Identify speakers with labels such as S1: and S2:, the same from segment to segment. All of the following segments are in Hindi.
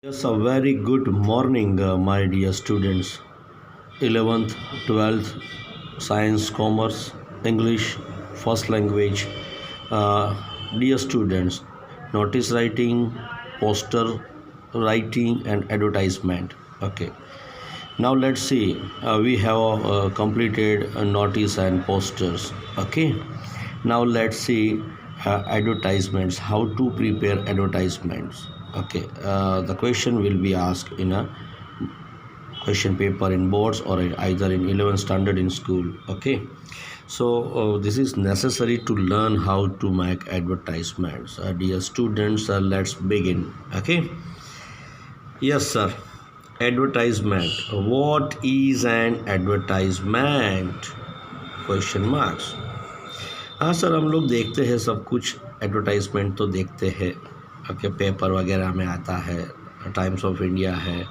S1: Yes, a very good morning, my dear students. 11th, 12th, Science, Commerce, English, First Language. Uh, Dear students, notice writing, poster writing, and advertisement. Okay. Now let's see. We have completed notice and posters. Okay. Now let's see advertisements. How to prepare advertisements. Okay. The question will be asked in a question paper in boards or either in 11th standard in school. Okay. So this is necessary to learn how to make advertisements. Dear students, let's begin. Okay. Yes, sir. Advertisement. What is an advertisement? Question marks. हाँ सर, हम लोग देखते हैं सब कुछ. एडवर्टाइजमेंट तो देखते हैं. ओके, पेपर वगैरह में आता है. टाइम्स ऑफ इंडिया है,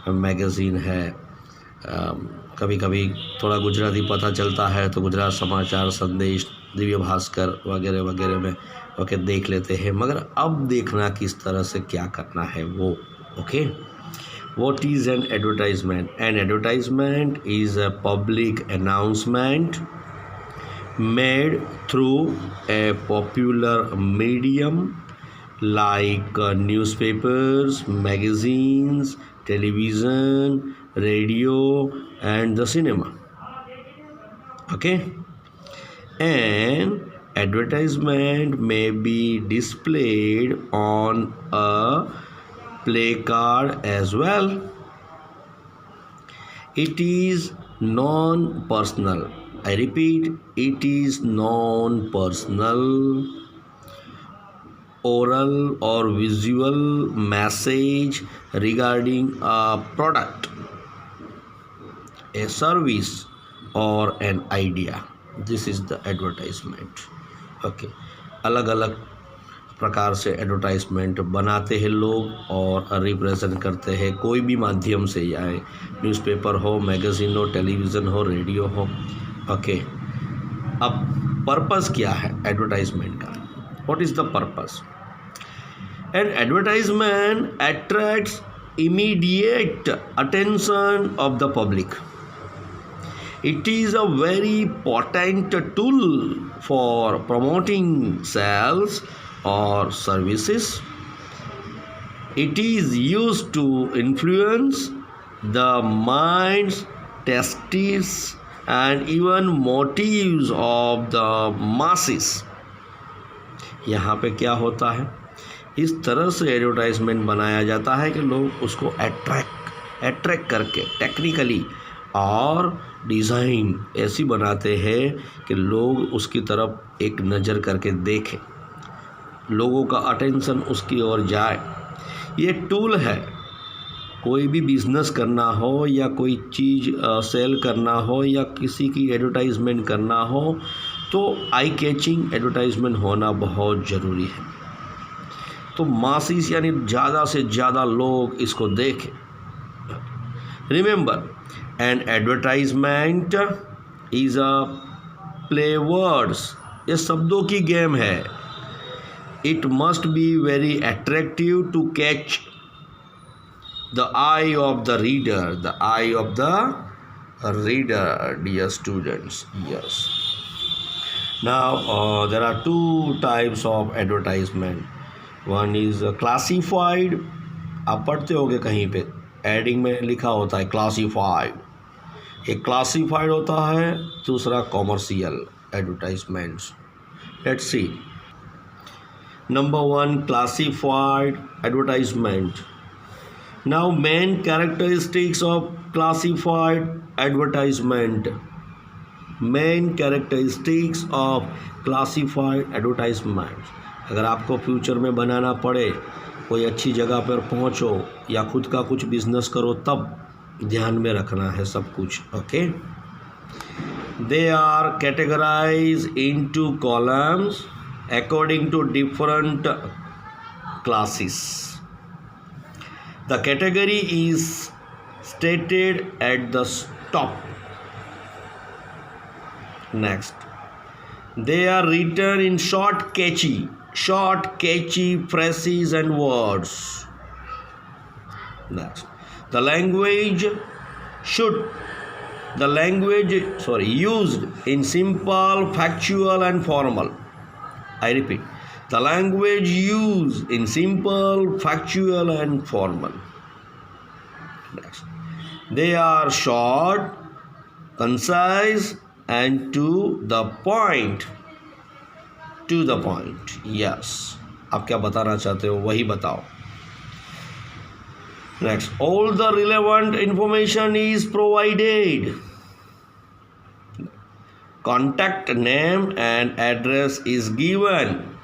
S1: मैगज़ीन है, कभी कभी थोड़ा गुजराती पता चलता है तो गुजरात समाचार, संदेश, दिव्य भास्कर वगैरह वगैरह में ओके देख लेते हैं. मगर अब देखना किस तरह से क्या करना है वो. Okay. What is an advertisement? An advertisement is a public announcement made through a popular medium like newspapers, magazines, television, radio, and the cinema. Okay? An advertisement may be displayed on a placard as well. It is non-personal. I repeat, it is non-personal, oral or visual message regarding a product, a service, or an idea. This is the advertisement. Okay. अलग अलग प्रकार से एडवर्टाइजमेंट बनाते हैं लोग और रिप्रेजेंट करते हैं कोई भी माध्यम से, या न्यूज़पेपर हो, मैगज़ीन हो, टेलीविज़न हो, रेडियो हो. ओके. अब पर्पस क्या है एडवर्टाइजमेंट का? What is the purpose? An advertisement attracts immediate attention of the public. It is a very potent tool for promoting sales or services. It is used to influence the minds, tastes, and even motives of the masses. यहाँ पे क्या होता है? इस तरह से एडवर्टाइजमेंट बनाया जाता है कि लोग उसको अट्रैक्ट करके टेक्निकली और डिज़ाइन ऐसी बनाते हैं कि लोग उसकी तरफ एक नज़र करके देखें, लोगों का अटेंशन उसकी ओर जाए. ये टूल है. कोई भी बिज़नेस करना हो या कोई चीज़ सेल करना हो या किसी की एडवर्टाइजमेंट करना हो तो आई कैचिंग एडवर्टाइजमेंट होना बहुत ज़रूरी है. तो मासिस यानी ज़्यादा से ज़्यादा लोग इसको देखें. Remember, an advertisement is a play words. ये शब्दों की गेम है. It must be very attractive to catch the eye of the reader. The eye of the reader, dear students. Yes. Now, there are two types of advertisement. One is classified. आप पढ़ते होगे कहीं पे एडिंग में लिखा होता है क्लासीफाइड. एक क्लासीफाइड होता है, दूसरा commercial advertisements. Let's see. Number 1, classified advertisement. Now, main characteristics of classified advertisement. Main characteristics of classified advertisement. अगर आपको फ्यूचर में बनाना पड़े, कोई अच्छी जगह पर पहुंचो या खुद का कुछ बिजनेस करो, तब ध्यान में रखना है सब कुछ. Okay. They are categorized into columns according to different classes. The category is stated at the top. Next, they are written in short catchy phrases and words. Next, the language used in simple, factual, and formal. I repeat, the language used in simple, factual, and formal. Next, they are short, concise, and to the point. To the point. Yes. आप क्या बताना चाहते हो वही बताओ. Next, all the relevant information is provided. Contact name and address is given.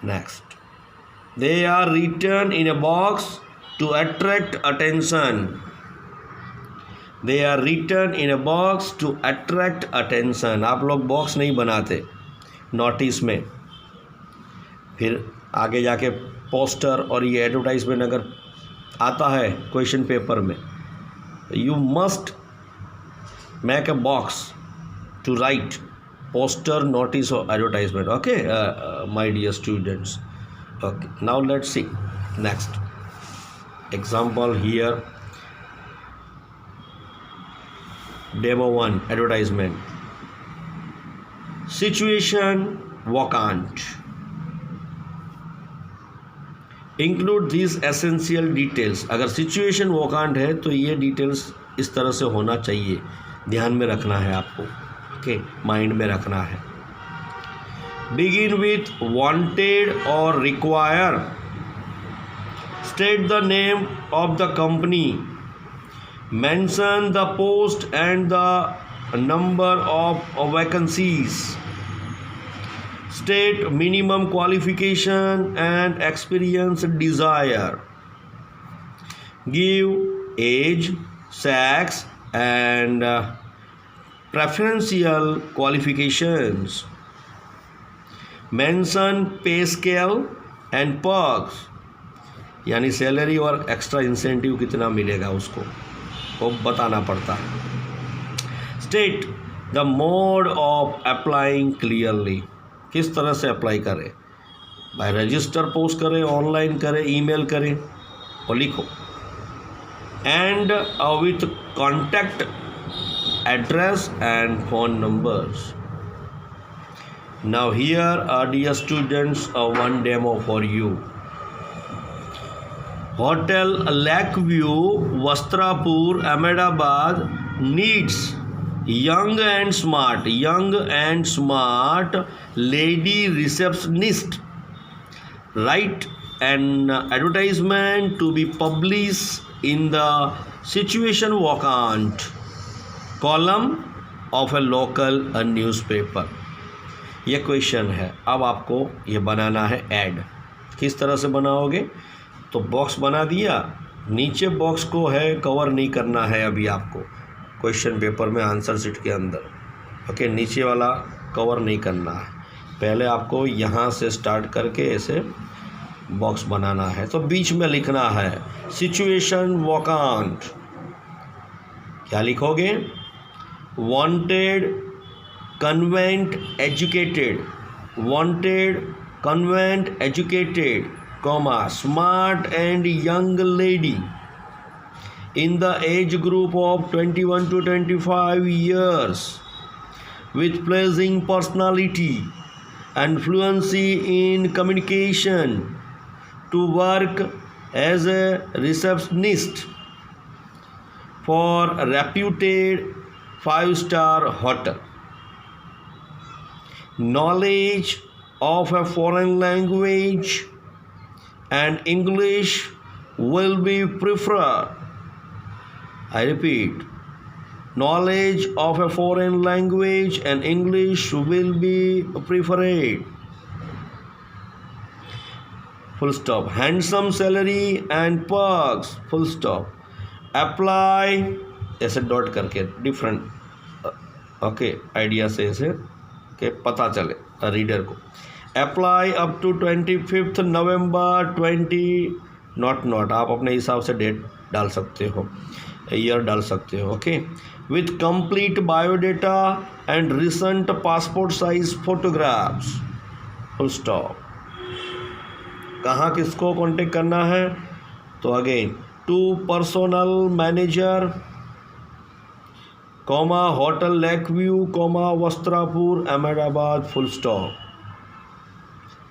S1: Next, they are written in a box to attract attention. They are written in a box to attract attention. आप लोग बॉक्स नहीं बनाते नोटिस में, फिर आगे जाके पोस्टर और ये एडवर्टाइजमेंट अगर आता है क्वेश्चन पेपर में, you must make a box to write poster, notice or advertisement. Okay, my dear students. Okay, now let's see next example here. Demo 1 advertisement. Situation vacant. Include these essential details. अगर situation vacant है तो ये details इस तरह से होना चाहिए, ध्यान में रखना है आपको. ओके, माइंड में रखना है. Begin with wanted or require. State the name of the company. Mention the post and the number of vacancies. State minimum qualification and experience desired. Give age, sex, and preferential qualifications. Mention pay scale and perks, यानी सैलरी और एक्स्ट्रा इंसेंटिव कितना मिलेगा उसको वो बताना पड़ता है. State the mode of applying clearly. किस तरह से अप्लाई करें, बाय रजिस्टर पोस्ट करें, ऑनलाइन करें, ईमेल करें, और लिखो. And with contact address and phone numbers. Now here are dear students one demo for you. Hotel Lakeview, Vastrapur, Ahmedabad needs young and smart lady receptionist. Write an advertisement to be published in the situation vacant column of A local newspaper. ये क्वेश्चन है. अब आपको ये बनाना है ऐड. किस तरह से बनाओगे, तो बॉक्स बना दिया, नीचे बॉक्स को है कवर नहीं करना है अभी आपको क्वेश्चन पेपर में आंसर शीट के अंदर. ओके, नीचे वाला कवर नहीं करना है, पहले आपको यहाँ से स्टार्ट करके ऐसे बॉक्स बनाना है. तो बीच में लिखना है सिचुएशन वैकेंट. क्या लिखोगे, wanted convent educated, comma smart and young lady in the age group of 21 to 25 years with pleasing personality and fluency in communication to work as a receptionist for a reputed 5-star hotel. Knowledge of a foreign language and English will be preferred. I repeat, knowledge of a foreign language and English will be preferred. Full stop. Handsome salary and perks. Full stop. Apply ऐसे डॉट करके डिफरेंट ओके आइडिया से ऐसे के पता चले रीडर को. Apply up to 25 November 20 not आप अपने हिसाब से डेट डाल सकते हो, ईयर डाल सकते हो. Okay, with complete biodata and recent passport size photographs. Full stop. कहाँ किसको कांटेक्ट करना है, तो again to personal manager comma hotel lake view comma Vastrapur Ahmedabad full stop.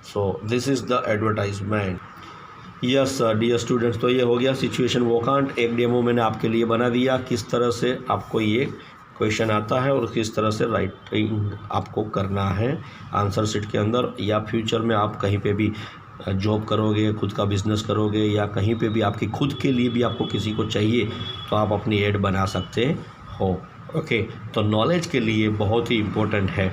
S1: So this is the advertisement. Yes dear students, तो ये हो गया सिचुएशन वोकांट। एक डेमो मैंने आपके लिए बना दिया किस तरह से आपको ये क्वेश्चन आता है और किस तरह से राइटिंग आपको करना है आंसर शीट के अंदर, या फ्यूचर में आप कहीं पे भी जॉब करोगे, खुद का बिजनेस करोगे, या कहीं पे भी आपकी खुद के लिए भी आपको किसी को चाहिए तो आप अपनी ऐड बना सकते हो। ओके, तो नॉलेज के लिए बहुत ही इम्पोर्टेंट है।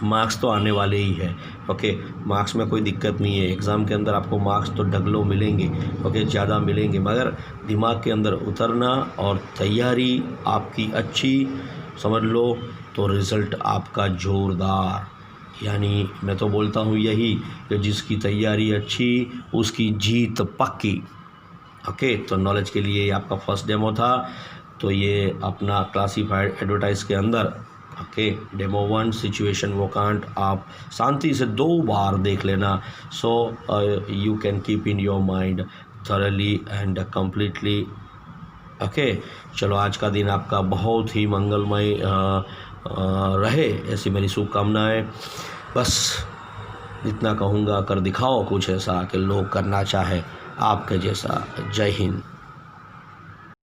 S1: मार्क्स तो आने वाले ही है। ओके, मार्क्स में कोई दिक्कत नहीं है, एग्ज़ाम के अंदर आपको मार्क्स तो ढगलो मिलेंगे, ओके, ज़्यादा मिलेंगे, मगर दिमाग के अंदर उतरना और तैयारी आपकी अच्छी समझ लो तो रिज़ल्ट आपका ज़ोरदार। यानी मैं तो बोलता हूँ यही कि जिसकी तैयारी अच्छी उसकी जीत पक्की। ओके, तो नॉलेज के लिए आपका फर्स्ट डेमो था, तो ये अपना क्लासीफाइड एडवर्टाइज के अंदर ओके डेमो 1 सिचुएशन वोकांट आप शांति से 2 बार देख लेना, so you can keep in your mind thoroughly and completely. Okay, चलो आज का दिन आपका बहुत ही मंगलमय रहे, ऐसी मेरी शुभकामनाएं। बस इतना कहूँगा, कर दिखाओ कुछ ऐसा कि लोग करना चाहे आपके जैसा। जय हिंद।